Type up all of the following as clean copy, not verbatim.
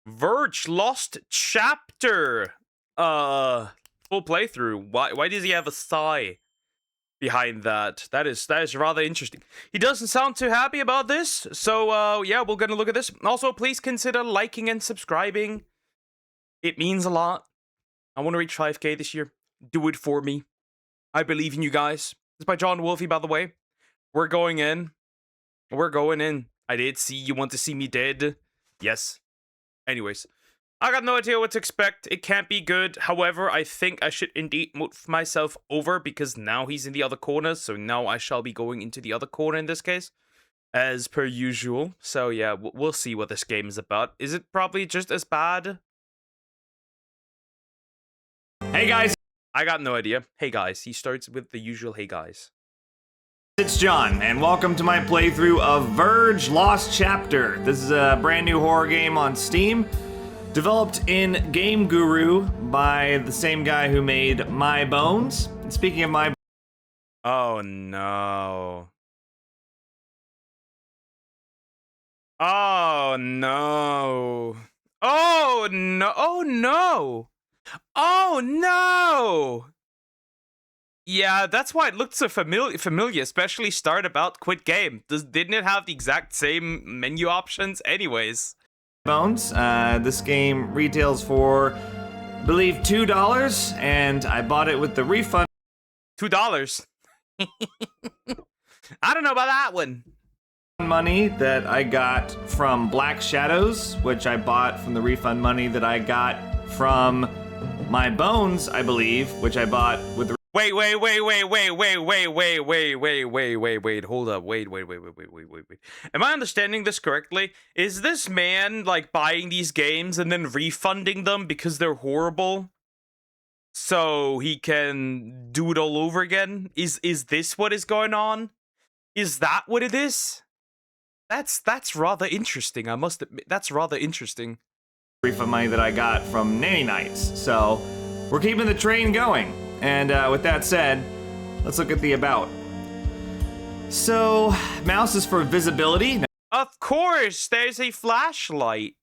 Verge Lost Chapter. Full playthrough. Why does he have a sigh behind that? That is rather interesting. He doesn't sound too happy about this. So yeah, we're gonna look at this. Also, please consider liking and subscribing. It means a lot. I want to reach 5K this year. Do it for me. I believe in you guys. It's by John Wolfe, by the way. We're going in. We're going in. I did see you want to see me dead. Yes. Anyways, I got no idea what to expect. It can't be good. However, I think I should indeed move myself over because now he's in the other corner. So now I shall be going into the other corner in this case, as per usual. So yeah, we'll see what this game is about. Is it probably just as bad? Hey guys, I got no idea. Hey guys, he starts with the usual hey guys. it's John, and welcome to my playthrough of Verge Lost Chapter. This is a brand new horror game on Steam, developed in Game Guru by the same guy who made My Bones. And speaking of My Oh no. Oh no. Oh no. Oh no. Oh no. Yeah, that's why it looked so familiar, especially start about quit game. Didn't it have the exact same menu options anyways? Bones, this game retails for, I believe, $2, and I bought it with the refund $2. I don't know about that one. money that I got from Black Shadows, which I bought from the refund money that I got from My Bones, I believe, which I bought with the Wait, hold up. Wait. Am I understanding this correctly? Is this man, like, buying these games and then refunding them because they're horrible? So he can do it all over again? Is this what is going on? Is that what it is? That's rather interesting, I must admit. That's rather interesting. refund money that I got from Nanny Nights. So we're keeping the train going. And with that said, let's look at the about. So, mouse is for visibility. Of course, there's a flashlight.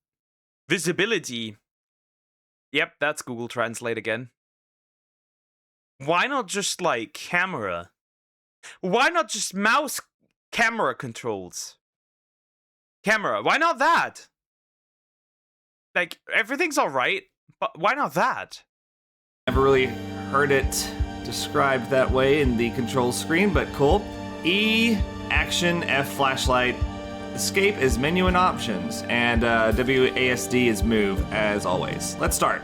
Visibility. Yep, that's Google Translate again. Why not just, like, camera? Why not just mouse camera controls? Camera, why not that? Like, everything's alright, but why not that? Never really heard it described that way in the control screen, but cool. E, action, F, flashlight. Escape is menu and options, and WASD is move, as always. Let's start.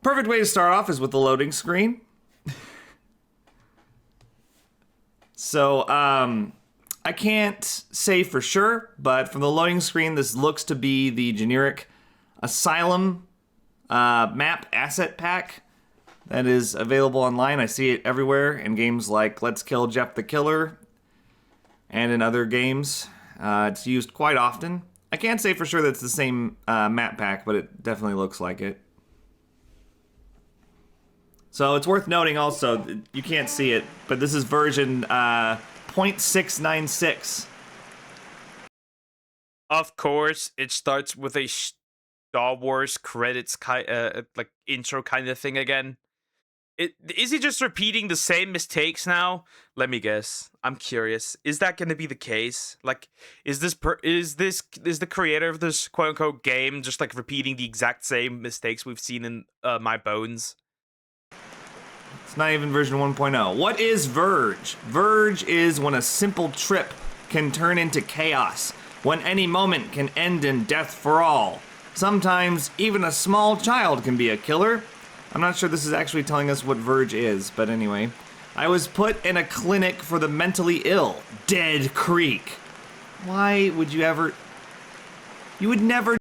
Perfect way to start off is with the loading screen. So, I can't say for sure, but from the loading screen, this looks to be the generic Asylum map asset pack that is available online. I see it everywhere in games like Let's Kill Jeff the Killer and in other games. It's used quite often. I can't say for sure that it's the same map pack, but it definitely looks like it. So it's worth noting also, you can't see it, but this is version 0.696. Of course, it starts with a Star Wars credits like intro kind of thing again. Is he just repeating the same mistakes now? Let me guess. I'm curious. Is that going to be the case? Like, is the creator of this quote unquote game just like repeating the exact same mistakes we've seen in My Bones? It's not even version 1.0. What is Verge? Verge is when a simple trip can turn into chaos, when any moment can end in death for all. Sometimes even a small child can be a killer. I'm not sure this is actually telling us what Verge is, but anyway. I was put in a clinic for the mentally ill. Dead Creek. Why would you ever... You would never...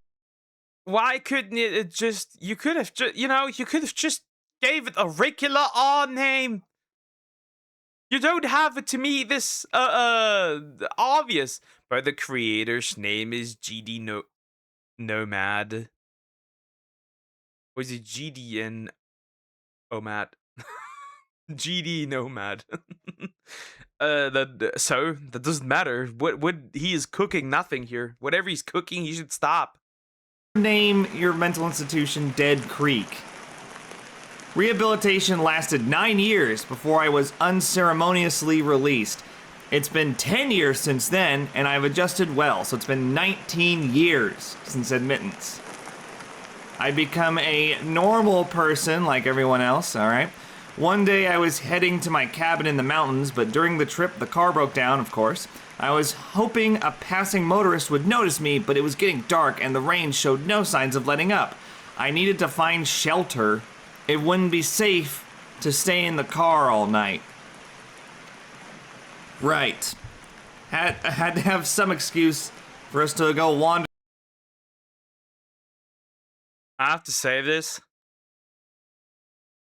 Why couldn't it just... You could have just... You know, you could have just gave it a regular R name. You don't have it to me this, obvious. But the creator's name is GD Nomad. Or is it GDN Omad? GD Nomad. So that doesn't matter. What he is cooking nothing here. Whatever he's cooking, he should stop. Name your mental institution Dead Creek. Rehabilitation lasted 9 years before I was unceremoniously released. It's been 10 years since then, and I've adjusted well, so it's been 19 years since admittance. I become a normal person like everyone else, alright? One day I was heading to my cabin in the mountains, but during the trip the car broke down, of course. I was hoping a passing motorist would notice me, but it was getting dark and the rain showed no signs of letting up. I needed to find shelter. It wouldn't be safe to stay in the car all night. Right. Had to have some excuse for us to go wander. I have to say this.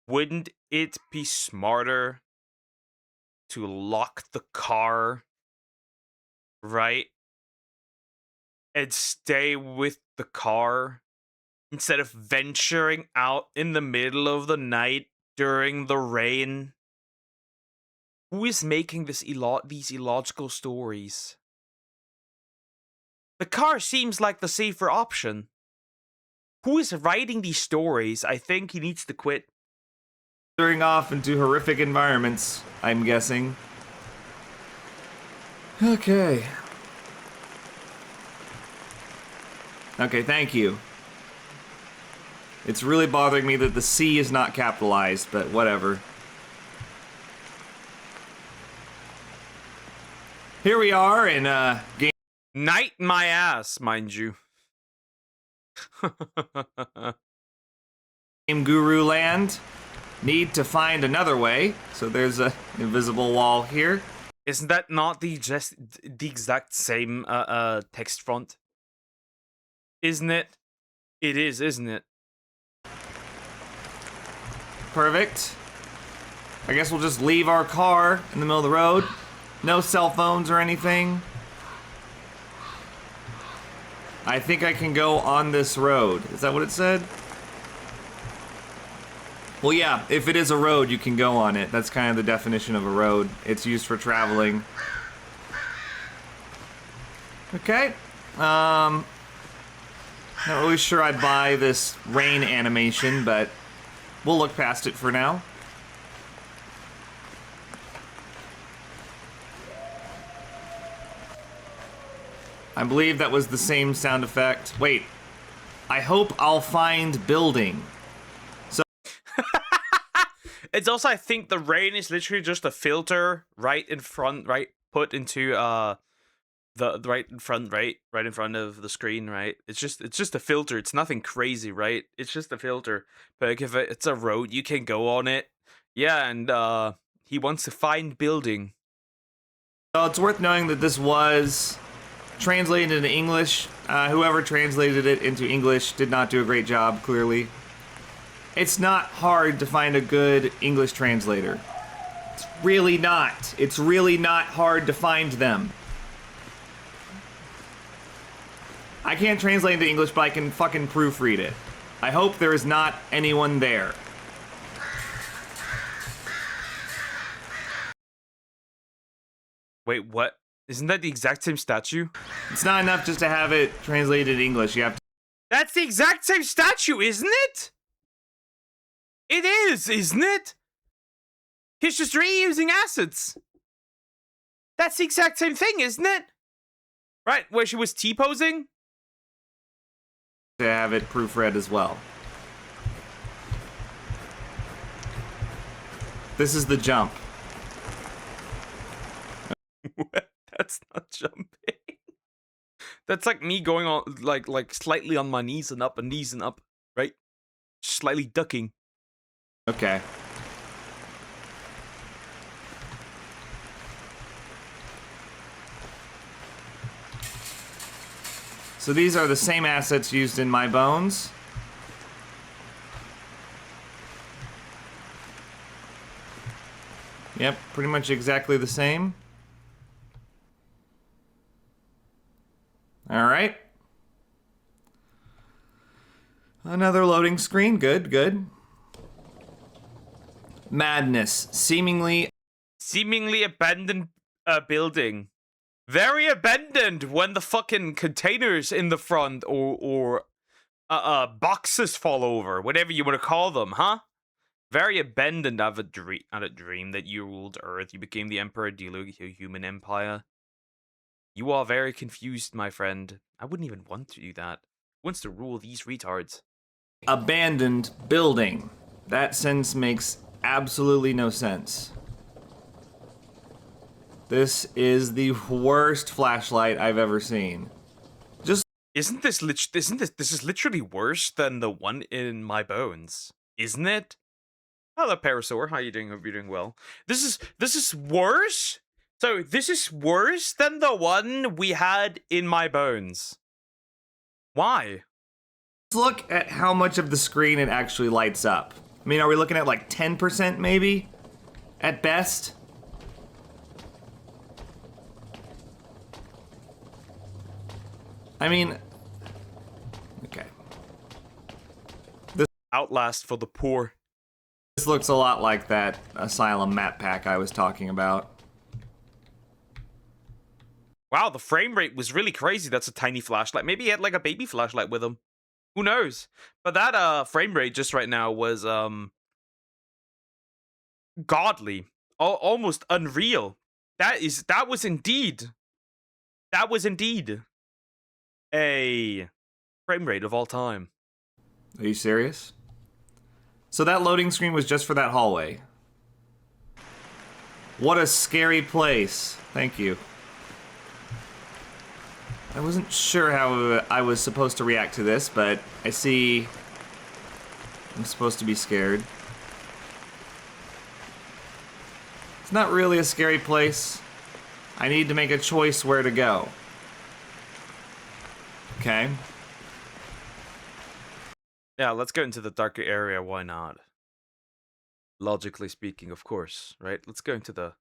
Wouldn't it be smarter to lock the car, right? And stay with the car instead of venturing out in the middle of the night during the rain? Who is making these illogical stories? The car seems like the safer option. Who is writing these stories? I think he needs to quit. Wandering off into horrific environments, I'm guessing. Okay. Okay, thank you. It's really bothering me that the C is not capitalized, but whatever. Here we are in game. Night my ass, mind you. Game Guru Land. Need to find another way. So there's a invisible wall here. Isn't that not the exact same text font? Isn't it? It is, isn't it? Perfect. I guess we'll just leave our car in the middle of the road. No cell phones or anything. I think I can go on this road. Is that what it said? Well, yeah, if it is a road, you can go on it. That's kind of the definition of a road. It's used for traveling. Okay. Not really sure I'd buy this rain animation, but we'll look past it for now. I believe that was the same sound effect. Wait. I hope I'll find building. It's also, I think the rain is literally just a filter right in front, right? Put into the right in front of the screen, right? It's just a filter. It's nothing crazy, right? It's just a filter. But like if it's a road, you can go on it. Yeah, and he wants to find building. So it's worth knowing that this was translated into English. Whoever translated it into English did not do a great job, clearly. It's not hard to find a good English translator. It's really not. It's really not hard to find them. I can't translate into English, but I can fucking proofread it. I hope there is not anyone there. Wait, what? Isn't that the exact same statue? It's not enough just to have it translated in English. You have to. That's the exact same statue, isn't it? It is, isn't it? He's just reusing assets. That's the exact same thing, isn't it? Right, where she was T-posing? To have it proofread as well. This is the jump. That's not jumping. That's like me going on like slightly on my knees and up, right? Slightly ducking. Okay. So these are the same assets used in My Bones. Yep, pretty much exactly the same. All right. Another loading screen. Good, good. Madness. Seemingly abandoned building. Very abandoned when the fucking containers in the front or boxes fall over, whatever you want to call them, huh? Very abandoned of a dream that you ruled Earth. You became the emperor, dealing with your human empire. You are very confused, my friend. I wouldn't even want to do that. Who wants to rule these retards? Abandoned building. That sentence makes absolutely no sense. This is the worst flashlight I've ever seen. Isn't this literally worse than the one in my bones? Isn't it? Hello, Parasaur. How you doing? Hope you're doing well. This is worse. So this is worse than the one we had in my bones. Why? Let's look at how much of the screen it actually lights up. I mean, are we looking at like 10% maybe? At best? I mean, okay. Outlast for the poor. This looks a lot like that Asylum map pack I was talking about. Wow, the frame rate was really crazy. That's a tiny flashlight. Maybe he had like a baby flashlight with him. Who knows? But that frame rate just right now was godly. Almost unreal. That was indeed a frame rate of all time. Are you serious? So that loading screen was just for that hallway. What a scary place. Thank you. I wasn't sure how I was supposed to react to this, but I see I'm supposed to be scared. It's not really a scary place. I need to make a choice where to go. Okay. Yeah, let's go into the darker area. Why not? Logically speaking, of course, right? Let's go into the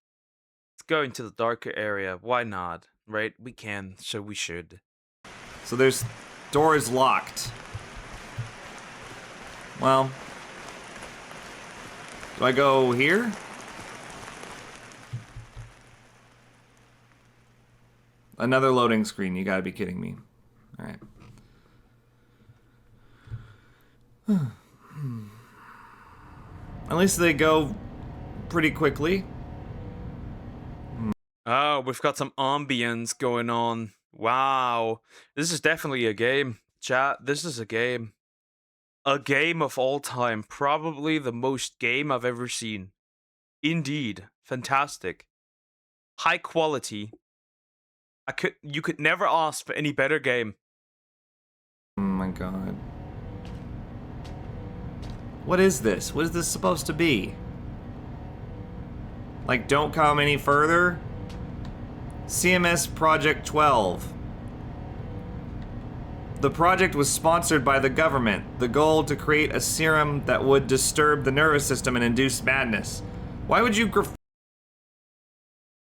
darker area. Why not? Right? We can, so we should. So there's doors locked. Well, do I go here? Another loading screen. You gotta be kidding me. All right. At least they go pretty quickly. Oh, we've got some ambience going on. Wow. This is definitely a game. Chat, this is a game. A game of all time. Probably the most game I've ever seen. Indeed. Fantastic. High quality. You could never ask for any better game. Oh my god. What is this? What is this supposed to be? Like, don't come any further? CMS Project 12. The project was sponsored by the government. The goal to create a serum that would disturb the nervous system and induce madness. Why would you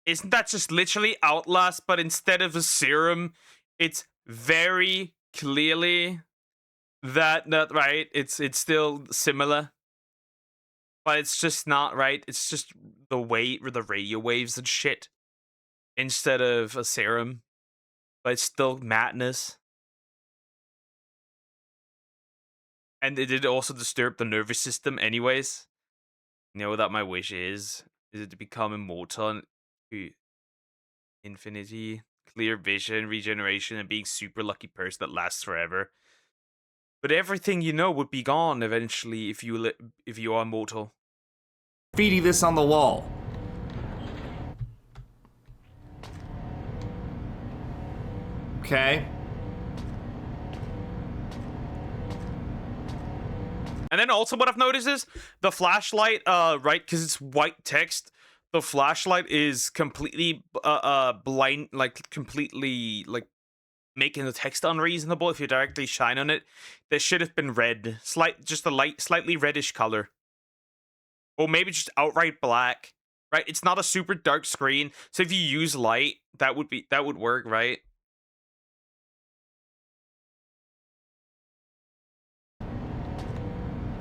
Isn't that just literally Outlast, but instead of a serum, it's very clearly that right? It's still similar. But it's just not right. It's just the radio waves and shit. Instead of a serum. But it's still madness. And it did also disturb the nervous system anyways. You know what my wish is? Is it to become immortal to infinity, clear vision, regeneration, and being super lucky person that lasts forever. But everything you know would be gone eventually if you are immortal. graffiti this on the wall? Okay. And then also what I've noticed is the flashlight, right, because it's white text, the flashlight is completely blind, like completely like making the text unreasonable if you directly shine on it. There should have been red, just a slightly reddish color, or maybe just outright black. Right, it's not a super dark screen, so if you use light, that would work, right?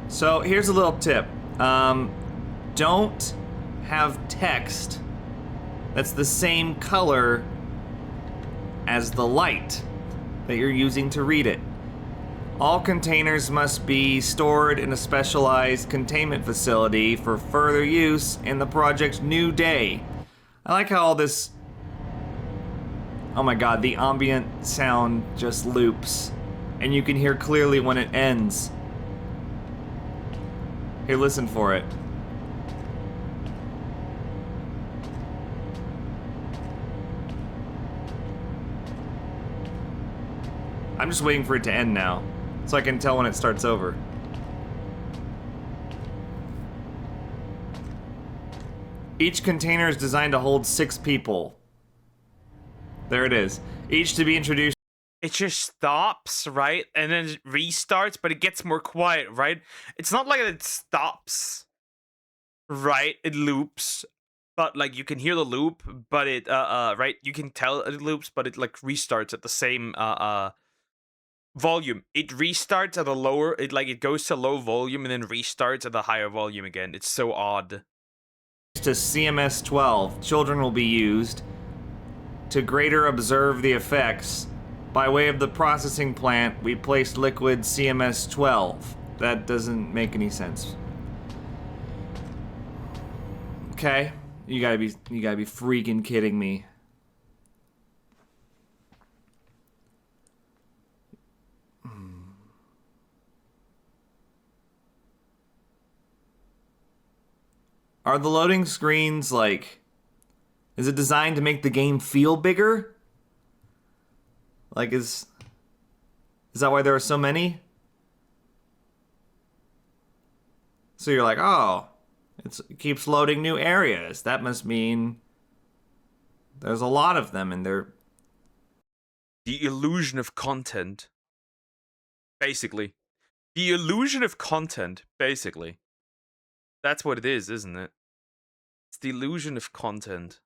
So here's a little tip. Don't have text that's the same color as the light that you're using to read it. All containers must be stored in a specialized containment facility for further use in the project's new day. I like how all this... Oh my god, the ambient sound just loops. And you can hear clearly when it ends. Here, listen for it. I'm just waiting for it to end now, so I can tell when it starts over. Each container is designed to hold 6 people. There it is. Each to be introduced. It just stops, right? And then it restarts, but it gets more quiet, right? It's not like it stops, right? It loops, but like you can hear the loop, but it right? You can tell it loops, but it like restarts at the same volume. It restarts at a lower, it goes to low volume and then restarts at a higher volume again. It's so odd. To CMS 12, children will be used to greater observe the effects. By way of the processing plant, we placed liquid CMS 12. That doesn't make any sense. Okay, you gotta be freaking kidding me. Are the loading screens like... Is it designed to make the game feel bigger? Like, is that why there are so many? So you're like, oh, it keeps loading new areas. That must mean there's a lot of them and they're... The illusion of content. Basically. The illusion of content, basically. That's what it is, isn't it? It's the illusion of content.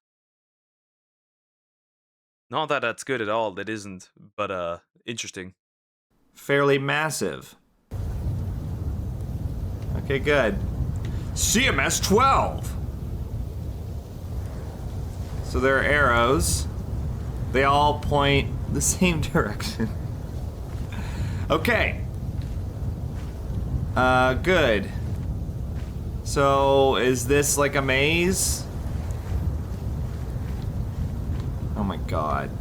Not that that's good at all, that isn't, but interesting. fairly massive. Okay, good. CMS 12! So there are arrows. They all point the same direction. Okay. Good. So, is this like a maze? Oh my god.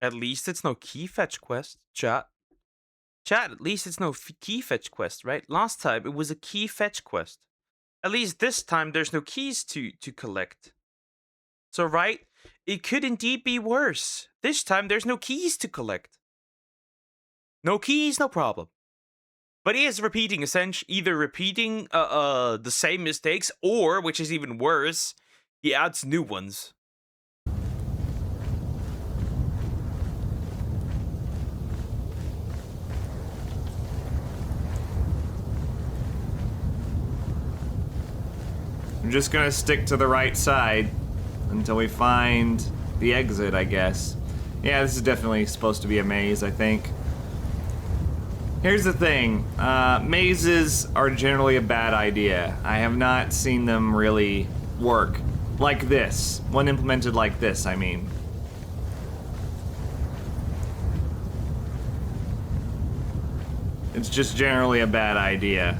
At least it's no key fetch quest, chat. Chat, at least it's no key fetch quest, right? Last time it was a key fetch quest. At least this time there's no keys to collect. So, right? It could indeed be worse. This time there's no keys to collect. No keys, no problem. But he is repeating, essentially, either repeating the same mistakes, or, which is even worse, he adds new ones. I'm just gonna stick to the right side until we find the exit, I guess. Yeah, this is definitely supposed to be a maze, I think. Here's the thing, mazes are generally a bad idea. I have not seen them really work like this, when implemented like this, I mean. It's just generally a bad idea.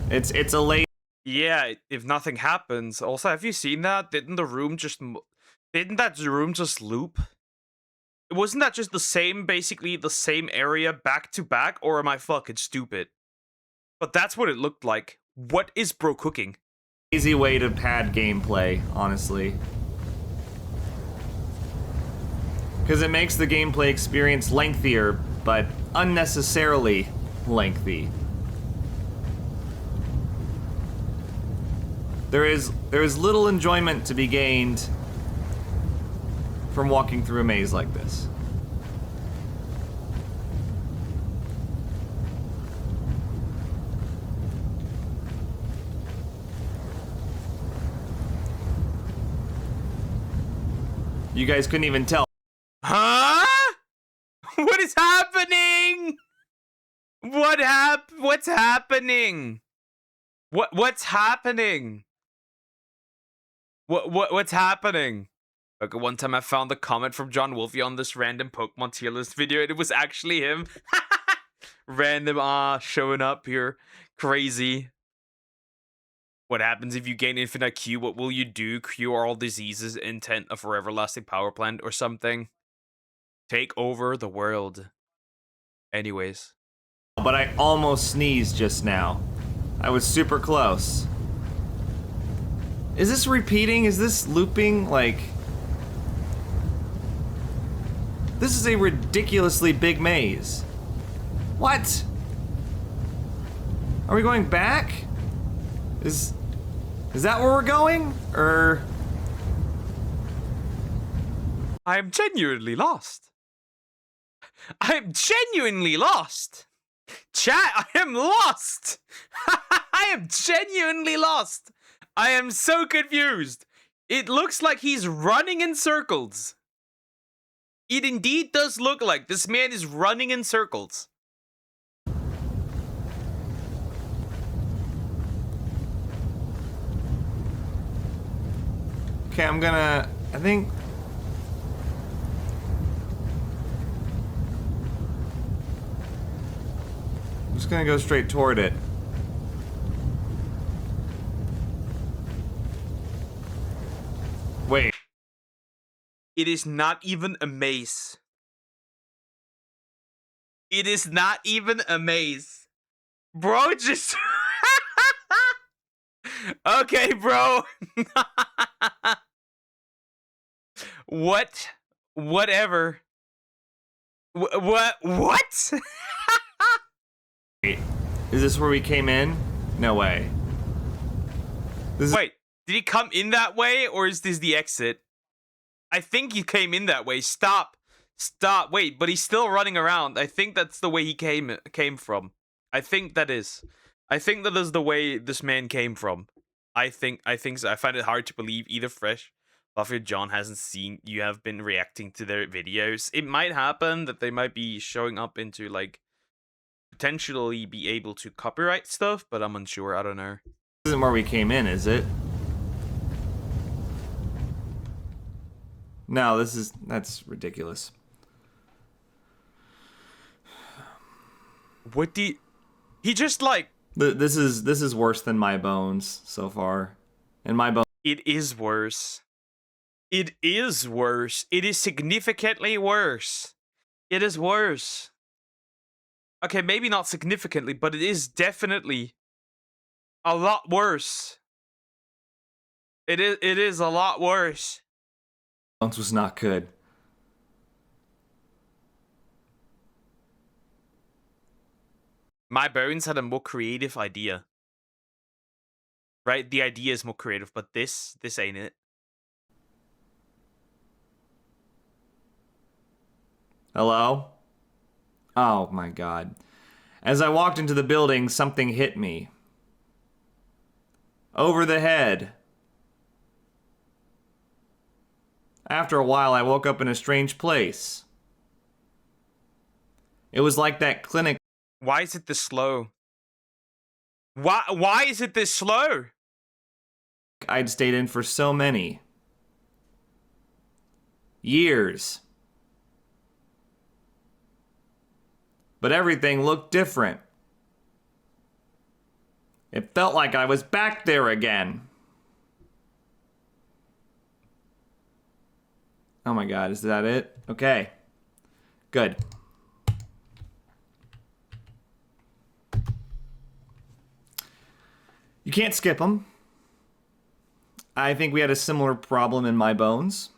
It's a late... Yeah, if nothing happens. Also, have you seen that? Didn't that room just loop? Wasn't that just the same, basically the same area back to back, or am I fucking stupid? But that's what it looked like. What is bro cooking? Easy way to pad gameplay, honestly. Because it makes the gameplay experience lengthier, but unnecessarily lengthy. There is little enjoyment to be gained from walking through a maze like this. You guys couldn't even tell. Huh? What is happening? What's happening? What's happening? What's happening? Like one time I found a comment from John Wolfe on this random Pokemon tier list video, and it was actually him. Random showing up here. Crazy. What happens if you gain infinite Q? What will you do? Cure all diseases, intent of forever lasting power plant or something. Take over the world. Anyways. But I almost sneezed just now. I was super close. Is this repeating? Is this looping? Like... This is a ridiculously big maze. What? Are we going back? Is that where we're going? Or... I am genuinely lost. I am genuinely lost. Chat, I am lost. I am genuinely lost. I am so confused. It looks like he's running in circles. It indeed does look like this man is running in circles. Okay, I think... I'm just gonna go straight toward it. Wait. It is not even a maze. It is not even a maze. Bro, just... Okay, bro. What? Whatever. What? Wait, is this where we came in? No way. Wait, did he come in that way, or is this the exit? I think he came in that way. Stop. Wait, but he's still running around. I think that's the way he came from. I think that is the way this man came from. I think so. I find it hard to believe either Fresh, Buffy, or John hasn't seen you have been reacting to their videos. It might happen that they might be showing up into like potentially be able to copyright stuff, but I'm unsure. I don't know. This isn't where we came in, is it? No, that's ridiculous. What do he just like... This is worse than my bones so far. And my bones... It is worse. It is worse. It is significantly worse. It is worse. Okay, maybe not significantly, but it is definitely a lot worse. It is a lot worse. Bones was not good. My Bones had a more creative idea. Right? The idea is more creative, but this ain't it. Hello? Oh my god. As I walked into the building, something hit me. Over the head. After a while, I woke up in a strange place. It was like that clinic. Why is it this slow? Why is it this slow? I'd stayed in for so many years. But everything looked different. It felt like I was back there again. Oh my god, is that it? Okay. Good. You can't skip them. I think we had a similar problem in My Bones.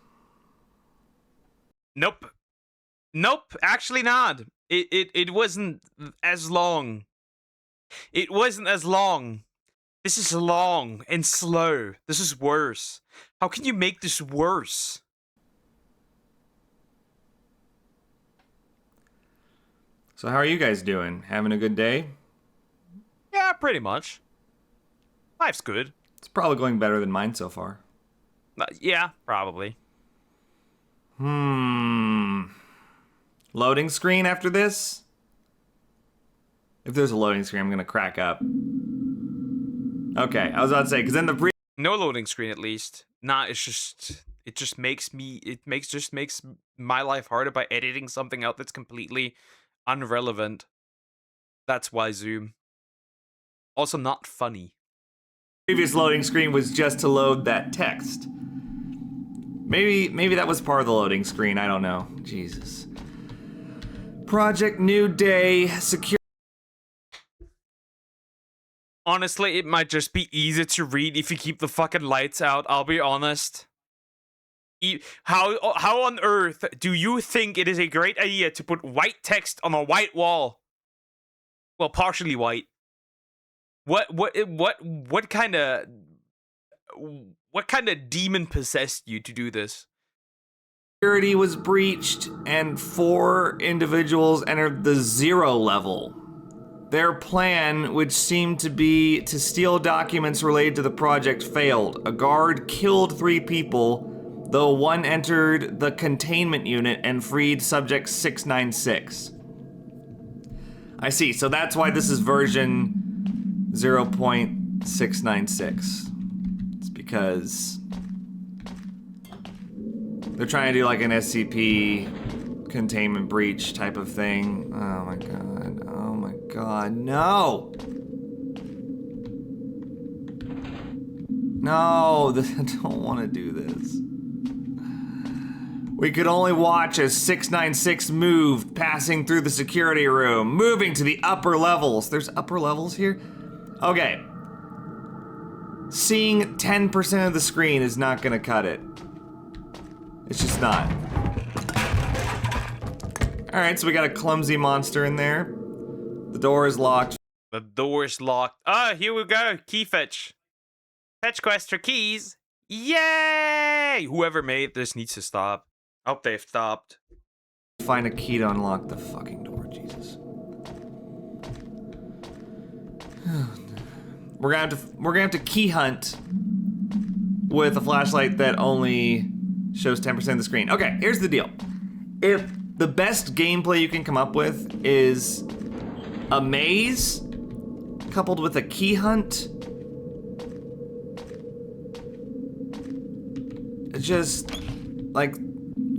Nope. Nope, actually not. It wasn't as long. It wasn't as long. This is long and slow. This is worse. How can you make this worse? So how are you guys doing? Having a good day? Yeah, pretty much. Life's good. It's probably going better than mine so far. Yeah, probably. Loading screen after this? If there's a loading screen, I'm gonna crack up. Okay, I was about to say, because then the No loading screen, at least. Nah, it just makes my life harder by editing something out that's completely irrelevant. That's why Zoom. Also not funny. previous loading screen was just to load that text. Maybe that was part of the loading screen, I don't know. Jesus. Project New Day, secure. Honestly, it might just be easier to read if you keep the fucking lights out, I'll be honest. How on earth do you think it is a great idea to put white text on a white wall? Well, partially white. What kind of demon possessed you to do this? Security was breached and 4 individuals entered the 0 level. Their plan, which seemed to be to steal documents related to the project, failed. A guard killed 3 people, though 1 entered the containment unit and freed subject 696. I see, so that's why this is version 0.696. It's because they're trying to do like an SCP containment breach type of thing. Oh my god. Oh my god. No! No, I don't want to do this. We could only watch as 696 moved, passing through the security room, moving to the upper levels. There's upper levels here? Okay. Seeing 10% of the screen is not gonna cut it. It's just not. Alright, so we got a clumsy monster in there. The door is locked. The door's locked. Ah, here we go. Key fetch. Fetch quest for keys. Yay! Whoever made this needs to stop. I hope they've stopped. Find a key to unlock the fucking door, Jesus. We're gonna have to key hunt with a flashlight that only shows 10% of the screen. Okay, here's the deal. If the best gameplay you can come up with is a maze coupled with a key hunt, it just, like,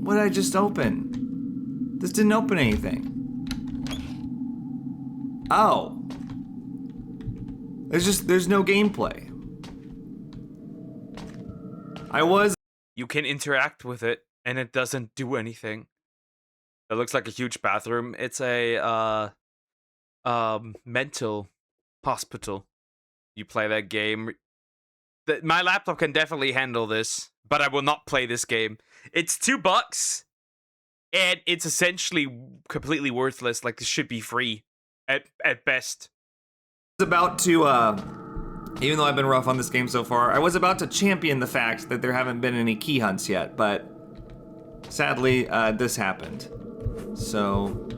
what did I just open? This didn't open anything. Oh. There's no gameplay. You can interact with it, and it doesn't do anything. It looks like a huge bathroom. It's a mental hospital. You play that game. My laptop can definitely handle this, but I will not play this game. It's $2, and it's essentially completely worthless. Like, this should be free at best. I was about to, even though I've been rough on this game so far, I was about to champion the fact that there haven't been any key hunts yet, but sadly, this happened. So,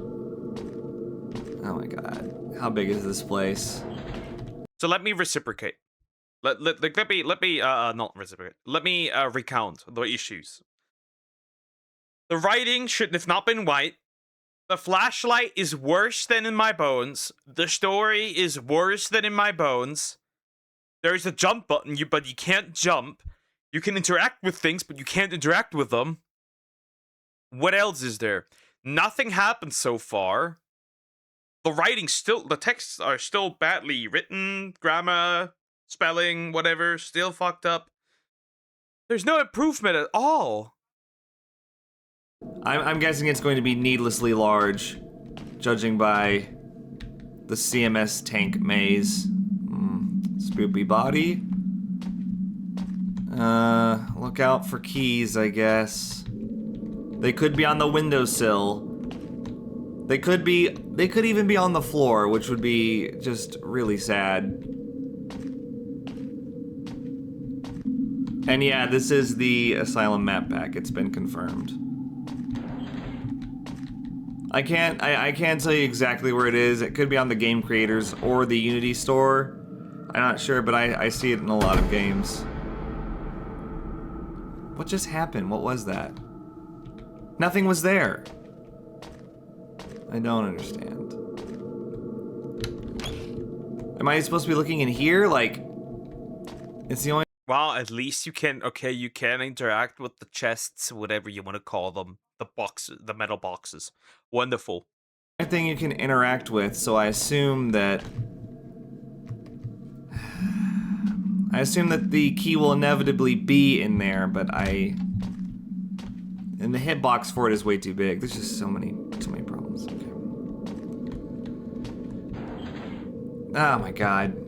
oh my god, how big is this place? So let me reciprocate. Let me not reciprocate. Let me recount the issues. The writing should have not been white. The flashlight is worse than in my bones. The story is worse than in my bones. There's a jump button, but you can't jump. You can interact with things, but you can't interact with them. What else is there? Nothing happened so far. The texts are still badly written, grammar, spelling, whatever, still fucked up. There's no improvement at all. I'm guessing it's going to be needlessly large, judging by the CMS tank maze. Spoopy body. Look out for keys, I guess. They could be on the windowsill. They could even be on the floor, which would be just really sad. And yeah, this is the Asylum map pack. It's been confirmed. I can't tell you exactly where it is. It could be on the Game Creators or the Unity store. I'm not sure, but I see it in a lot of games. What just happened? What was that? Nothing was there. I don't understand. Am I supposed to be looking in here? Like, it's the only... Well, at least you can, okay, you can interact with the chests, whatever you want to call them. The boxes, the metal boxes. Wonderful. thing you can interact with, so I assume that the key will inevitably be in there, but and the hitbox for it is way too big. There's just so many problems. Okay. Oh my god.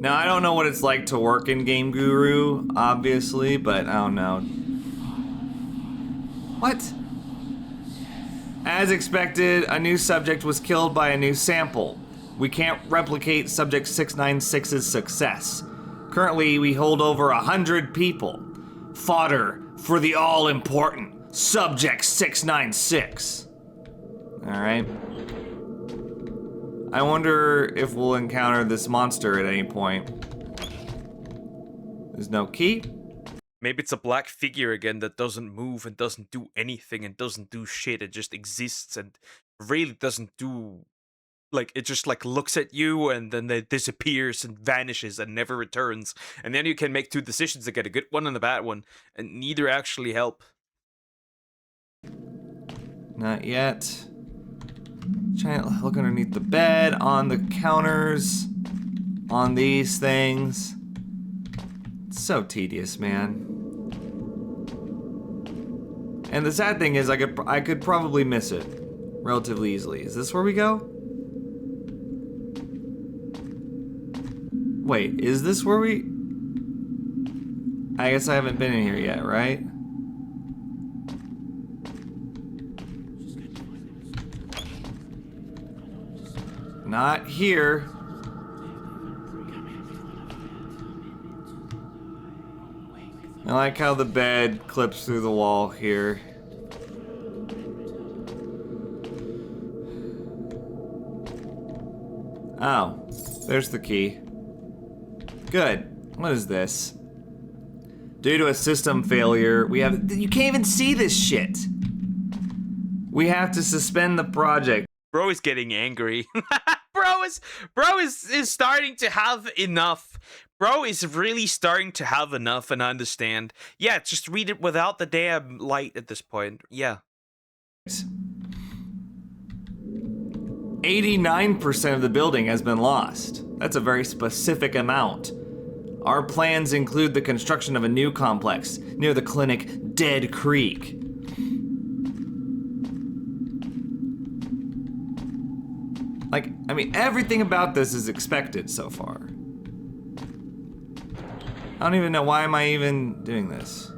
Now, I don't know what it's like to work in Game Guru, obviously, but I don't know. What? As expected, a new subject was killed by a new sample. We can't replicate Subject 696's success. Currently, we hold over 100 people. Fodder for the all-important Subject 696. Alright. I wonder if we'll encounter this monster at any point. There's no key. Maybe it's a black figure again that doesn't move and doesn't do anything and doesn't do shit. It just exists and really doesn't do... Like, it just, like, looks at you and then it disappears and vanishes and never returns. And then you can make two decisions to get a good one and a bad one. And neither actually help. Not yet. Trying to look underneath the bed, on the counters, on these things. It's so tedious, man. And the sad thing is, I could probably miss it relatively easily. Is this where we go? Wait, is this where we... I guess I haven't been in here yet, right? Not here. I like how the bed clips through the wall here. Oh, there's the key. Good. What is this? Due to a system failure, you can't even see this shit. We have to suspend the project. Bro is getting angry. Bro is starting to have enough. Bro is really starting to have enough and understand. Yeah, just read it without the damn light at this point. Yeah. 89% of the building has been lost. That's a very specific amount. Our plans include the construction of a new complex near the clinic Dead Creek. Like, I mean, everything about this is expected so far. I don't even know, why am I even doing this?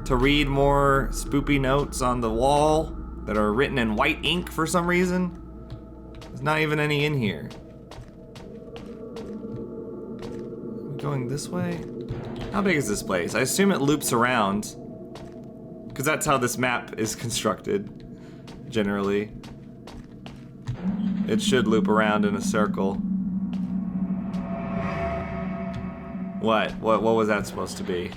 To read more spoopy notes on the wall that are written in white ink for some reason? There's not even any in here. Are we going this way? How big is this place? I assume it loops around, because that's how this map is constructed, generally. It should loop around in a circle. What was that supposed to be?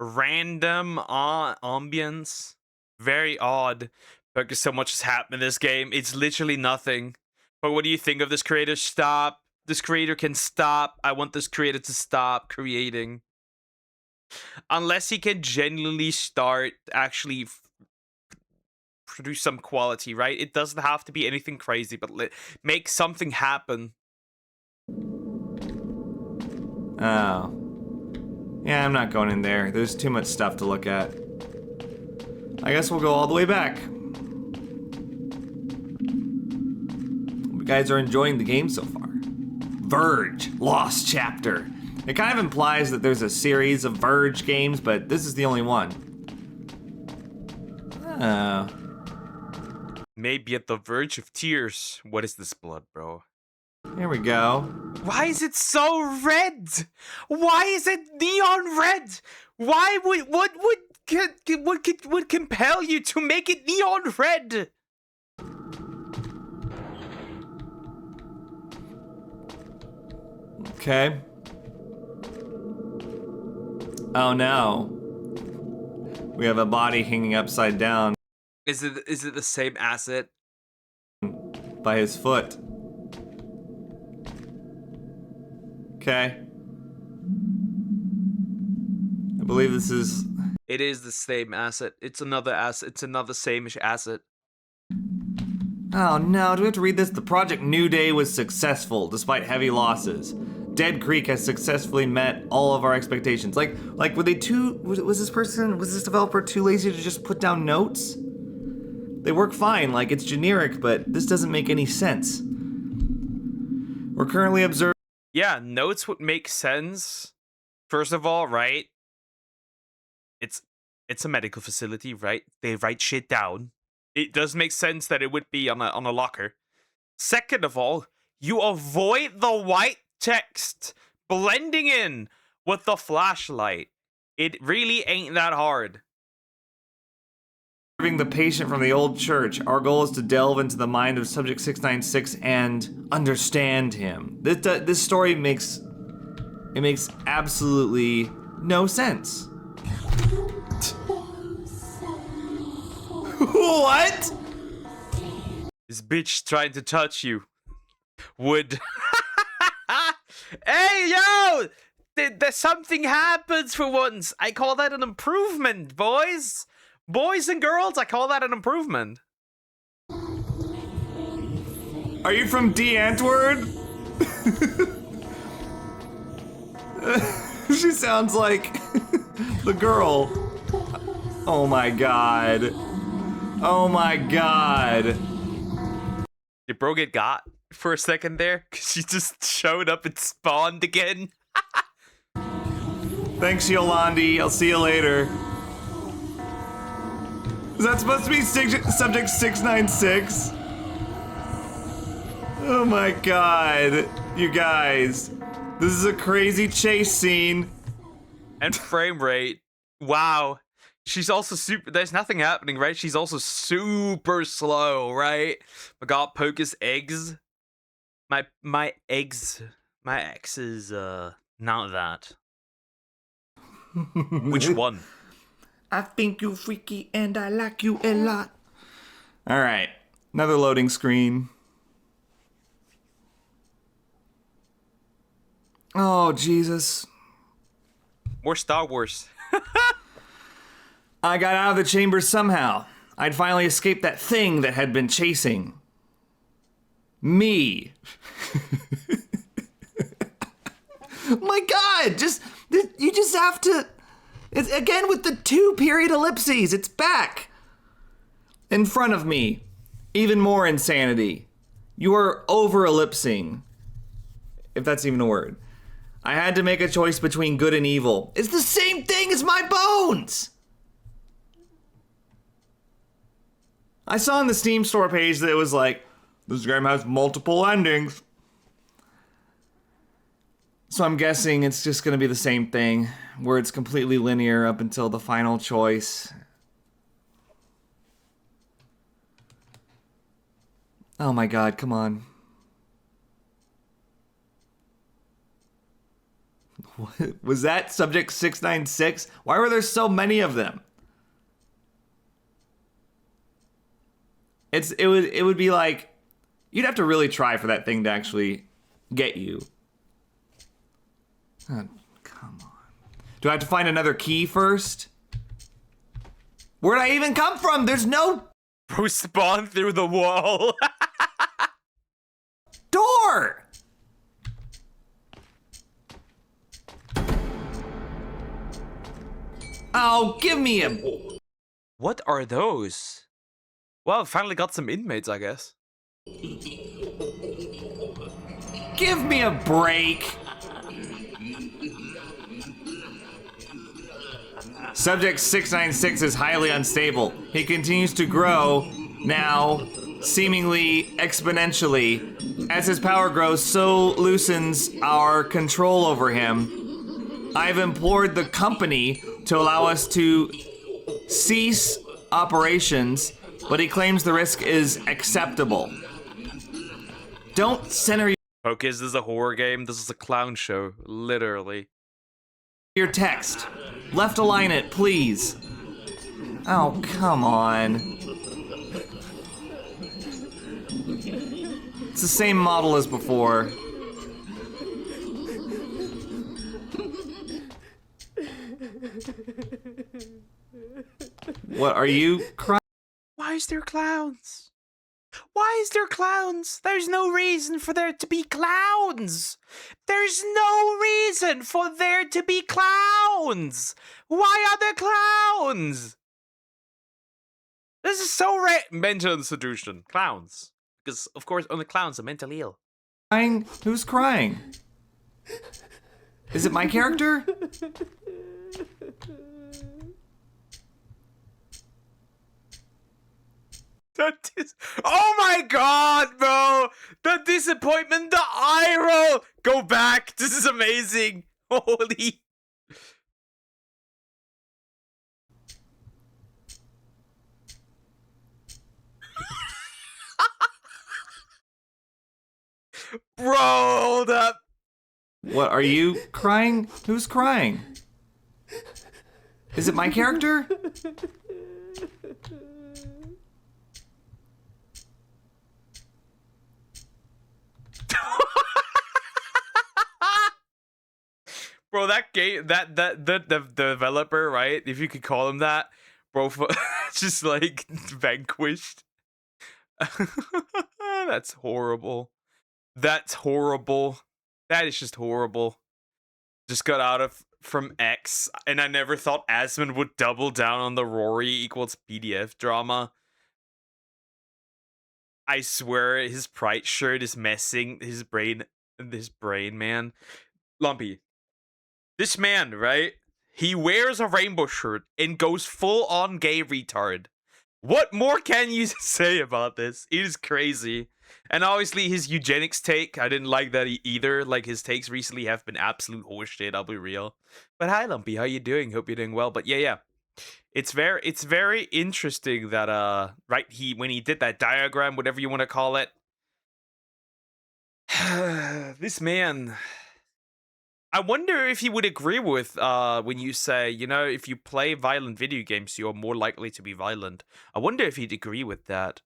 Random ambience. Very odd. Because so much has happened in this game. It's literally nothing. But what do you think of this creator? Stop. This creator can stop. I want this creator to stop creating. Unless he can genuinely start actually produce some quality, right? It doesn't have to be anything crazy, but make something happen. Oh. Yeah, I'm not going in there. There's too much stuff to look at. I guess we'll go all the way back. You guys are enjoying the game so far. Verge, Lost Chapter. It kind of implies that there's a series of Verge games, but this is the only one. Oh. Maybe at the verge of tears. What is this blood, bro? Here we go. Why is it so red? Why is it neon red? Why would compel you to make it neon red? Okay. Oh no. We have a body hanging upside down Is it the same asset? by his foot. Okay. I believe this is... It is the same asset. It's another asset. It's another same-ish asset. Oh no, do we have to read this? The Project New Day was successful despite heavy losses. Dead Creek has successfully met all of our expectations. Like were they was this developer too lazy to just put down notes? They work fine, like it's generic, but this doesn't make any sense. We're currently observing... Yeah, notes would make sense. First of all, right? It's a medical facility, right? They write shit down. It does make sense that it would be on a locker. Second of all, you avoid the white text blending in with the flashlight. It really ain't that hard. The patient from the old church. Our goal is to delve into the mind of Subject 696 and understand him. This story makes absolutely no sense. What? This bitch trying to touch you. Would. Hey, yo! There's something happens for once. I call that an improvement, boys. Boys and girls, I call that an improvement. Are you from D. Antwoord? She sounds like the girl. Oh my god. Oh my god. Did bro get got for a second there? Cause she just showed up and spawned again. Thanks, Yolandi. I'll see you later. Is that supposed to be Subject 696? Oh my god. You guys. This is a crazy chase scene. And frame rate. Wow. She's also super... There's nothing happening, right? She's also super slow, right? My god, Pocus eggs. My eggs... My ex is, not that. Which one? I think you freaky and I like you a lot. Alright. Another loading screen. Oh, Jesus. More Star Wars. I got out of the chamber somehow. I'd finally escaped that thing that had been chasing me. My god, you just have to... It's, again with the 2 period ellipses, it's back. In front of me. Even more insanity. You are over ellipsing. If that's even a word. I had to make a choice between good and evil. It's the same thing as my bones! I saw on the Steam store page that it was like, this game has multiple endings. So I'm guessing it's just gonna be the same thing, where it's completely linear up until the final choice. Oh my god, come on. What? Was that Subject 696? Why were there so many of them? It would be like, you'd have to really try for that thing to actually get you. Oh, come on. Do I have to find another key first? Where'd I even come from? There's no Bro spawned through the wall. door! Oh, give me a... What are those? Well, finally got some inmates, I guess. Give me a break! Subject 696 is highly unstable. He continues to grow, now seemingly exponentially. As his power grows, so loosens our control over him. I've implored the company to allow us to cease operations, but he claims the risk is acceptable. Don't center Focus, this is a horror game. This is a clown show, literally. your text. Left align it, please. Oh, come on. It's the same model as before. What, are you crying? Why is there clowns? Why is there clowns? There's no reason for there to be clowns. There's no reason for there to be clowns. Why are there clowns? This is so mental institution. Clowns. Because, of course, only clowns are mentally ill. Who's crying? Is it my character? Oh my god, bro! The disappointment, the eye roll! Go back! This is amazing! Holy... Bro, hold up! What, are you crying? Who's crying? Is it my character? Bro, that game, the developer, right? If you could call him that, bro, just like vanquished. That's horrible. That's horrible. That is just horrible. Just got out of from X, and I never thought Asmund would double down on the Rory equals PDF drama. I swear his Pride shirt is messing his brain, man. Lumpy. This man, right? He wears a rainbow shirt and goes full on gay retard. What more can you say about this? It is crazy. And obviously his eugenics take, I didn't like that either. Like his takes recently have been absolute horseshit, I'll be real. But hi Lumpy, how you doing? Hope you're doing well. But yeah. It's very interesting that right, when he did that diagram, whatever you want to call it. This man, I wonder if he would agree with when you say, you know, if you play violent video games, you're more likely to be violent. I wonder if he'd agree with that.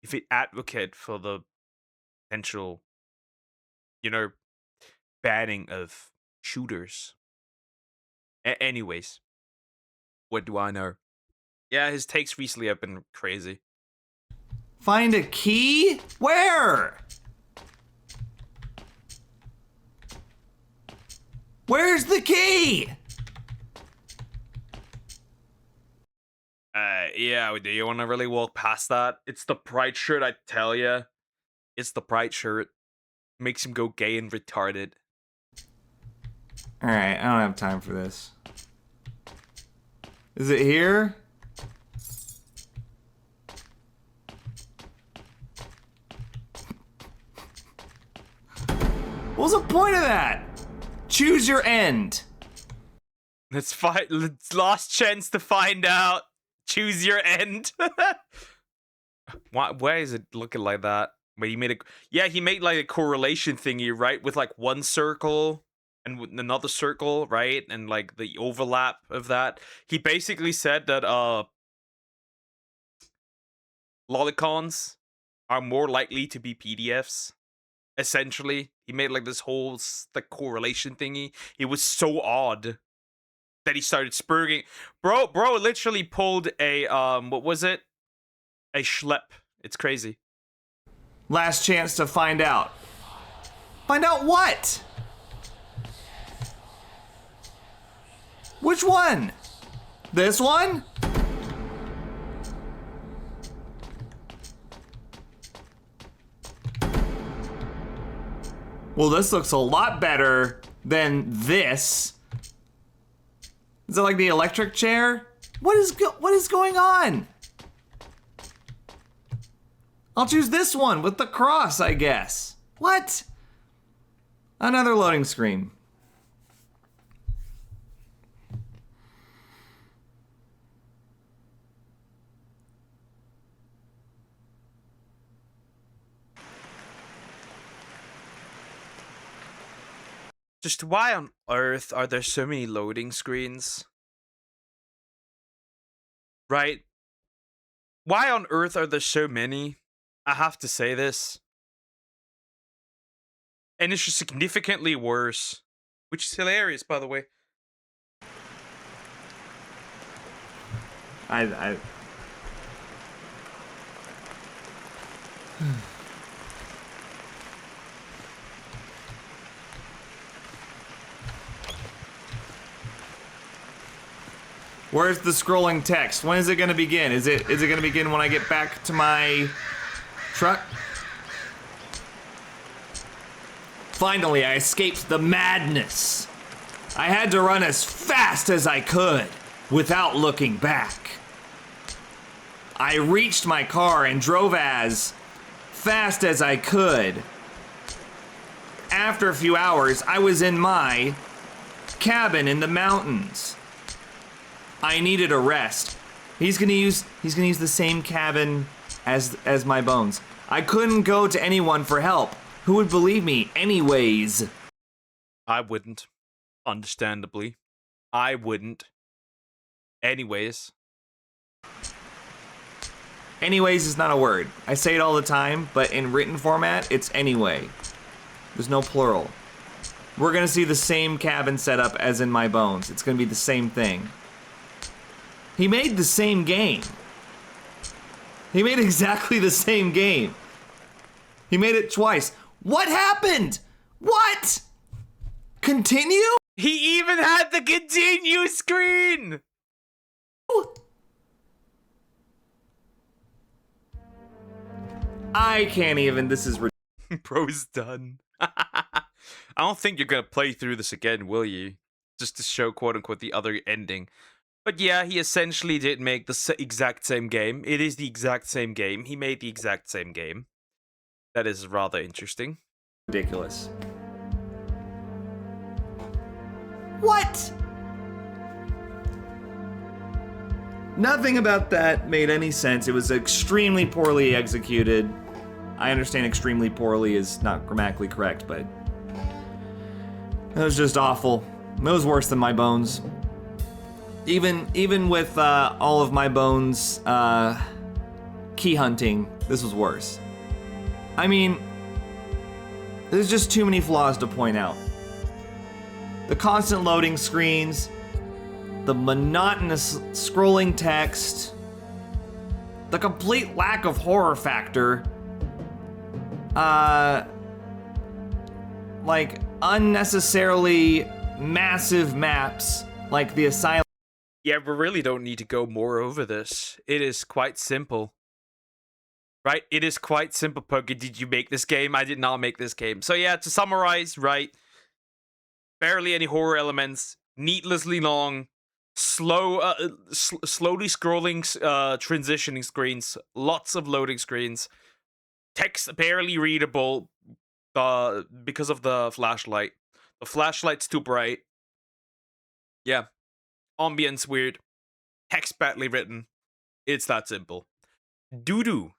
If he'd advocate for the potential, you know, banning of shooters. Anyways, what do I know? Yeah, his takes recently have been crazy. Find a key? Where? Where's the key? Yeah, do you want to really walk past that? It's the Pride shirt, I tell ya. It's the Pride shirt. Makes him go gay and retarded. Alright, I don't have time for this. Is it here? What's the point of that? Choose your end. Let's fight. Last chance to find out. Choose your end. Why is it looking like that? Wait, he made a... Yeah, he made like a correlation thingy, right? With like one circle and another circle, right? And like the overlap of that. He basically said that lolicons are more likely to be PDFs. Essentially, he made like this whole like correlation thingy. It was so odd that he started spurging. Bro literally pulled a what was it? A schlep. It's crazy. Last chance to find out. Find out what? Which one? This one? Well, this looks a lot better than this. Is it like the electric chair? What is going on? I'll choose this one with the cross, I guess. What? Another loading screen. Just why on earth are there so many loading screens? right? Why on earth are there so many? I have to say this. And it's just significantly worse. Which is hilarious, by the way. I Where's the scrolling text? When is it gonna begin? Is it gonna begin when I get back to my truck? Finally, I escaped the madness. I had to run as fast as I could without looking back. I reached my car and drove as fast as I could. After a few hours, I was in my cabin in the mountains. I needed a rest. He's gonna use the same cabin as my bones. I couldn't go to anyone for help. Who would believe me anyways? I wouldn't. Understandably. I wouldn't. Anyways. Anyways is not a word. I say it all the time, but in written format, it's anyway. There's no plural. We're gonna see the same cabin setup as in my bones. It's gonna be the same thing. He made the same game. He made exactly the same game. He made it twice. What happened? What? Continue? He even had the continue screen! I can't even. This is Bro's done. I don't think you're gonna play through this again, will you? Just to show, quote-unquote, the other ending. But yeah, he essentially did make the exact same game. It is the exact same game. He made the exact same game. That is rather interesting. ridiculous. What? Nothing about that made any sense. It was extremely poorly executed. I understand extremely poorly is not grammatically correct, but it was just awful. It was worse than my bones. Even with all of my bones key hunting, this was worse. I mean, there's just too many flaws to point out. The constant loading screens, the monotonous scrolling text, the complete lack of horror factor, like unnecessarily massive maps like the asylum. Yeah, we really don't need to go more over this. It is quite simple. Right? It is quite simple, Poke. Did you make this game? I did not make this game. So yeah, to summarize, right? Barely any horror elements, needlessly long, slowly scrolling, transitioning screens, lots of loading screens, text barely readable, because of the flashlight. The flashlight's too bright. Yeah. Ambience weird. Text badly written. It's that simple. Doo-doo.